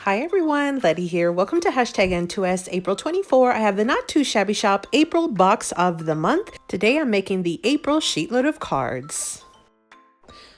Hi everyone, Letty here. Welcome to hashtag N2S April 24. I have the Not Too Shabby Shop April box of the month. Today I'm making the April sheet load of cards.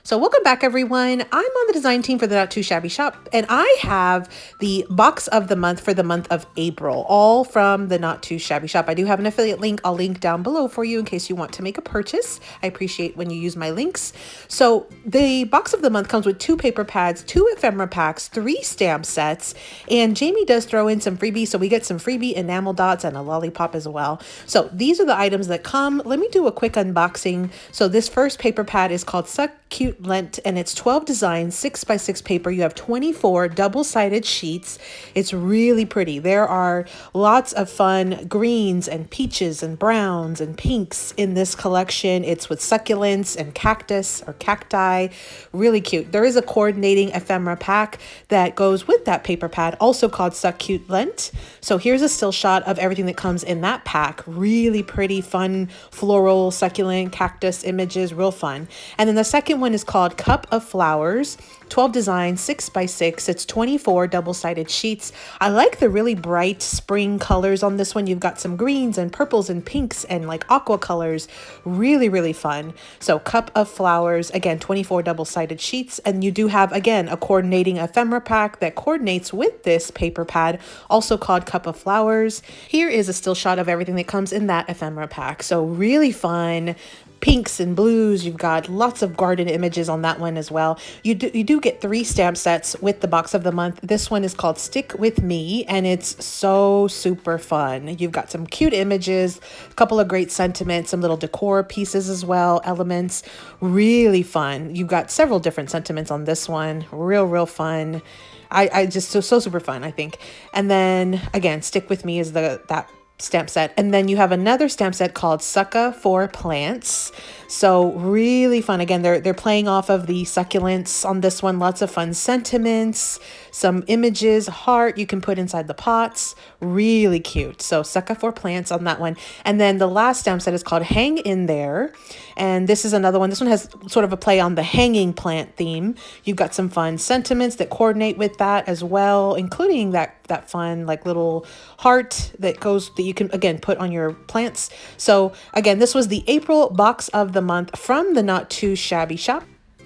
So welcome back everyone. I'm on the design team for the Not Too Shabby Shop and I have the box of the month for the month of April, all from the Not Too Shabby Shop. I do have an affiliate link. I'll link down below for you in case you want to make a purchase. I appreciate when you use my links. So the box of the month comes with 2 paper pads, 2 ephemera packs, 3 stamp sets, and Jamie does throw in some freebies. So we get some freebie enamel dots and a lollipop as well. So these are the items that come. Let me do a quick unboxing. So this first paper pad is called Succa Lent, and it's 12 designs, 6x6 paper. You have 24 double-sided sheets. It's really pretty. There are lots of fun greens and peaches and browns and pinks in this collection. It's with succulents and cactus or cacti. Really cute. There is a coordinating ephemera pack that goes with that paper pad, also called Succa Lent. So here's a still shot of everything that comes in that pack. Really pretty, fun, floral, succulent, cactus images, real fun. And then the second one is called Cup of Flowers, 12 designs, 6x6. It's 24 double-sided sheets. I like the really bright spring colors on this one. You've got some greens and purples and pinks and like aqua colors. Really, really fun. So Cup of Flowers, again, 24 double-sided sheets. And you do have, again, a coordinating ephemera pack that coordinates with this paper pad, also called Cup of Flowers. Here is a still shot of everything that comes in that ephemera pack. So really fun. Pinks and blues. You've got lots of garden images on that one as well. You do get 3 stamp sets with the box of the month. This one is called Stick With Me, and it's so super fun. You've got some cute images, a couple of great sentiments, some little decor pieces as well, elements. Really fun. You've got several different sentiments on this one. Real fun. I just so super fun, I think. And then again, Stick With Me is that stamp set. And then you have another stamp set called Succa for Plants. So really fun. Again, they're playing off of the succulents on this one. Lots of fun sentiments, some images, heart you can put inside the pots. Really cute. So Succa for Plants on that one. And then the last stamp set is called Hang In There. And this is another one. This one has sort of a play on the hanging plant theme. You've got some fun sentiments that coordinate with that as well, including that fun like little heart that you can again put on your plants. So again, this was the April box of the month from the Not Too Shabby Shop.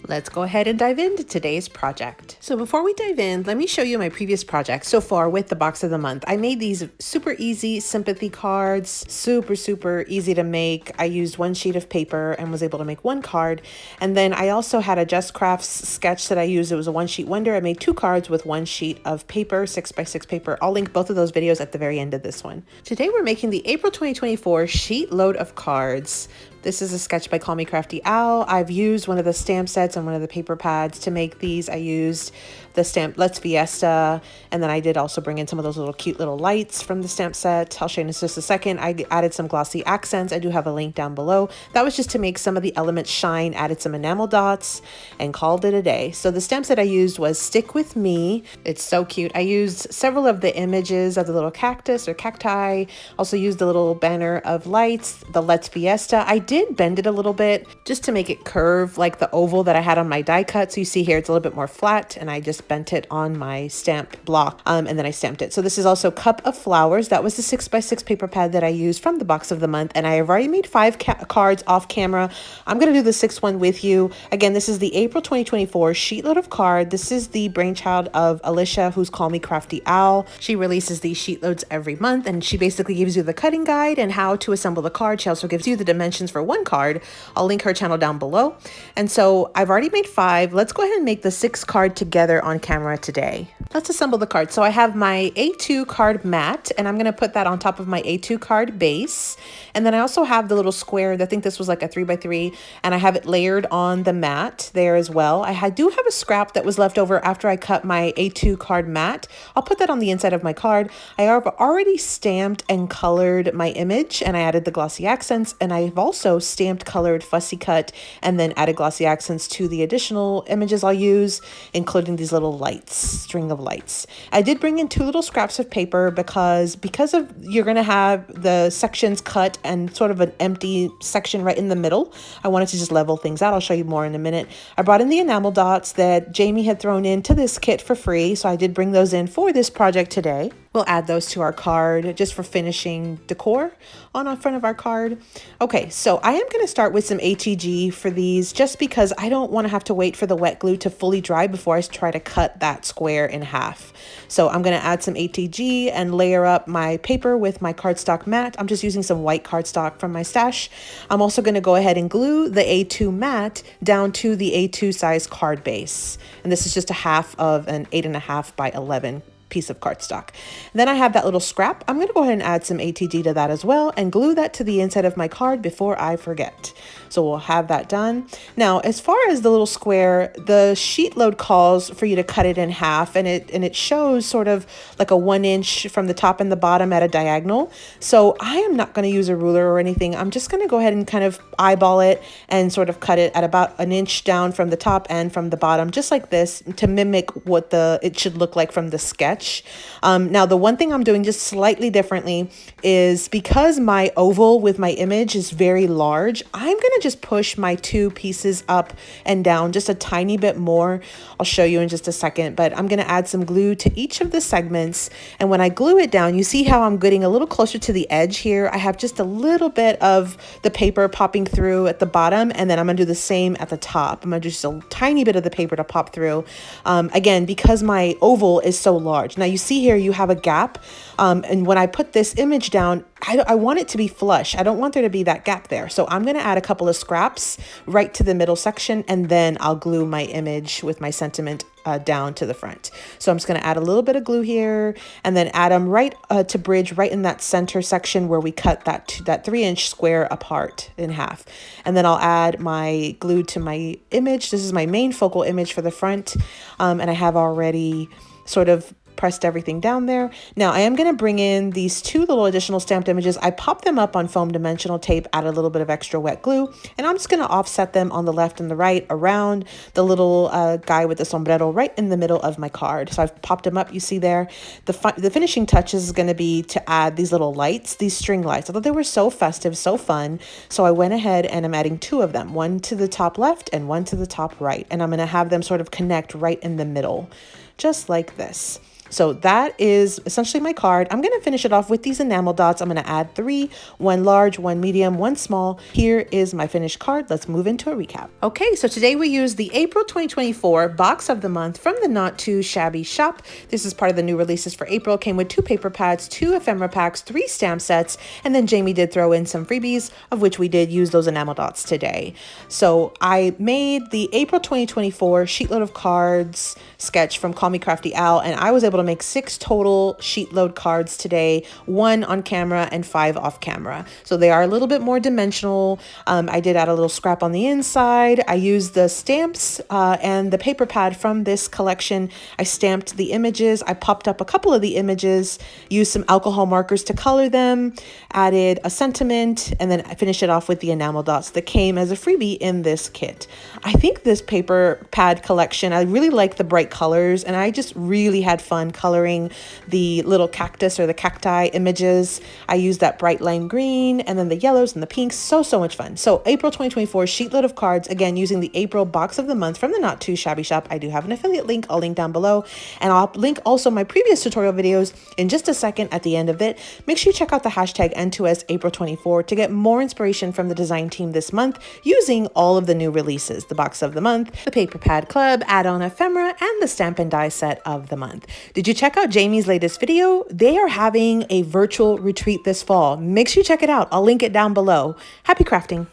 Let's go ahead and dive into today's project. So before we dive in, let me show you my previous project so far with the box of the month. I made these super easy sympathy cards, super easy to make. I used 1 sheet of paper and was able to make 1 card. And then I also had a Just Crafts sketch that I used. It was a 1-sheet wonder. I made 2 cards with 1 sheet of paper, 6x6 paper. I'll link both of those videos at the very end of this one. Today we're making the April 2024 sheet load of cards. This is a sketch by Call Me Crafty Owl. I've used one of the stamp sets and one of the paper pads to make these. I used the stamp Let's Fiesta, and then I did also bring in some of those little cute little lights from the stamp set. I'll show you in just a second. I added some glossy accents. I do have a link down below. That was just to make some of the elements shine, added some enamel dots, and called it a day. So the stamp set I used was Stick With Me. It's so cute. I used several of the images of the little cactus or cacti. Also used the little banner of lights, the Let's Fiesta. I did bend it a little bit just to make it curve like the oval that I had on my die cut. So you see here it's a little bit more flat, and I just bent it on my stamp block and then I stamped it. So this is also Cup of Flowers. That was the 6x6 paper pad that I used from the box of the month, and I have already made 5 cards off camera. I'm going to do the 6th one with you. Again, this is the April 2024 sheet load of card. This is the brainchild of Alicia, who's Call Me Crafty Owl. She releases these sheet loads every month, and she basically gives you the cutting guide and how to assemble the card. She also gives you the dimensions for 1 card. I'll link her channel down below. And so I've already made 5. Let's go ahead and make the 6th card together on camera today. Let's assemble the card. So I have my A2 card mat, and I'm going to put that on top of my A2 card base. And then I also have the little square. I think this was like a 3x3, and I have it layered on the mat there as well. I do have a scrap that was left over after I cut my A2 card mat. I'll put that on the inside of my card. I have already stamped and colored my image, and I added the glossy accents, and I've also also stamped, colored, fussy cut, and then added glossy accents to the additional images I'll use, including these little lights, string of lights. I did bring in 2 little scraps of paper because of you're going to have the sections cut and sort of an empty section right in the middle. I wanted to just level things out. I'll show you more in a minute. I brought in the enamel dots that Jamie had thrown into this kit for free, so I did bring those in for this project today. We'll add those to our card just for finishing decor on the front of our card. Okay, so I am going to start with some ATG for these just because I don't want to have to wait for the wet glue to fully dry before I try to cut that square in half. So I'm going to add some ATG and layer up my paper with my cardstock mat. I'm just using some white cardstock from my stash. I'm also going to go ahead and glue the A2 mat down to the A2 size card base. And this is just a half of an 8.5 by 11 piece of cardstock. Then I have that little scrap. I'm going to go ahead and add some ATG to that as well and glue that to the inside of my card before I forget. So we'll have that done. Now, as far as the little square, the SheetLoad calls for you to cut it in half, and it shows sort of like a 1 inch from the top and the bottom at a diagonal. So I am not going to use a ruler or anything. I'm just going to go ahead and kind of eyeball it and sort of cut it at about 1 inch down from the top and from the bottom, just like this, to mimic what it should look like from the sketch. Now, the one thing I'm doing just slightly differently is because my oval with my image is very large, I'm going to just push my 2 pieces up and down just a tiny bit more. I'll show you in just a second, but I'm going to add some glue to each of the segments. And when I glue it down, you see how I'm getting a little closer to the edge here. I have just a little bit of the paper popping through at the bottom, and then I'm going to do the same at the top. I'm going to do just a tiny bit of the paper to pop through. Again, because my oval is so large. Now you see here you have a gap, and when I put this image down, I want it to be flush. I don't want there to be that gap there. So I'm going to add a couple of scraps right to the middle section, and then I'll glue my image with my sentiment down to the front. So I'm just going to add a little bit of glue here and then add them right to bridge right in that center section where we cut that 3-inch square apart in half. And then I'll add my glue to my image. This is my main focal image for the front. And I have already sort of pressed everything down there. Now I am going to bring in these 2 little additional stamped images. I popped them up on foam dimensional tape, add a little bit of extra wet glue, and I'm just going to offset them on the left and the right around the little guy with the sombrero right in the middle of my card. So I've popped them up, you see there. The finishing touches is going to be to add these little lights, these string lights. I thought they were so festive, so fun. So I went ahead and I'm adding 2 of them, one to the top left and one to the top right. And I'm going to have them sort of connect right in the middle, just like this. So that is essentially my card. I'm going to finish it off with these enamel dots. I'm going to add 3, 1 large, 1 medium, 1 small. Here is my finished card. Let's move into a recap. Okay, so today we used the April 2024 box of the month from the Not Too Shabby shop. This is part of the new releases for April. Came with 2 paper pads, 2 ephemera packs, 3 stamp sets, and then Jamie did throw in some freebies, of which we did use those enamel dots today. So I made the April 2024 SheetLoad of cards sketch from Call Me Crafty Al, and I was able to make 6 total SheetLoad cards today, 1 on camera and 5 off camera. So they are a little bit more dimensional. I did add a little scrap on the inside. I used the stamps and the paper pad from this collection. I stamped the images. I popped up a couple of the images, used some alcohol markers to color them, added a sentiment, and then I finished it off with the enamel dots that came as a freebie in this kit. I think this paper pad collection, I really like the bright colors, and I just really had fun coloring the little cactus or the cacti images. I used that bright lime green and then the yellows and the pinks. So much fun. So April 2024 SheetLoad of cards, again, using the April box of the month from the Not Too Shabby shop. I do have an affiliate link. I'll link down below, and I'll link also my previous tutorial videos in just a second at the end of it. Make sure you check out the hashtag N2S April 24 to get more inspiration from the design team this month using all of the new releases, the box of the month, the paper pad club, add-on ephemera, and the stamp and die set of the month. Did you check out Jamie's latest video? They are having a virtual retreat this fall. Make sure you check it out. I'll link it down below. Happy crafting.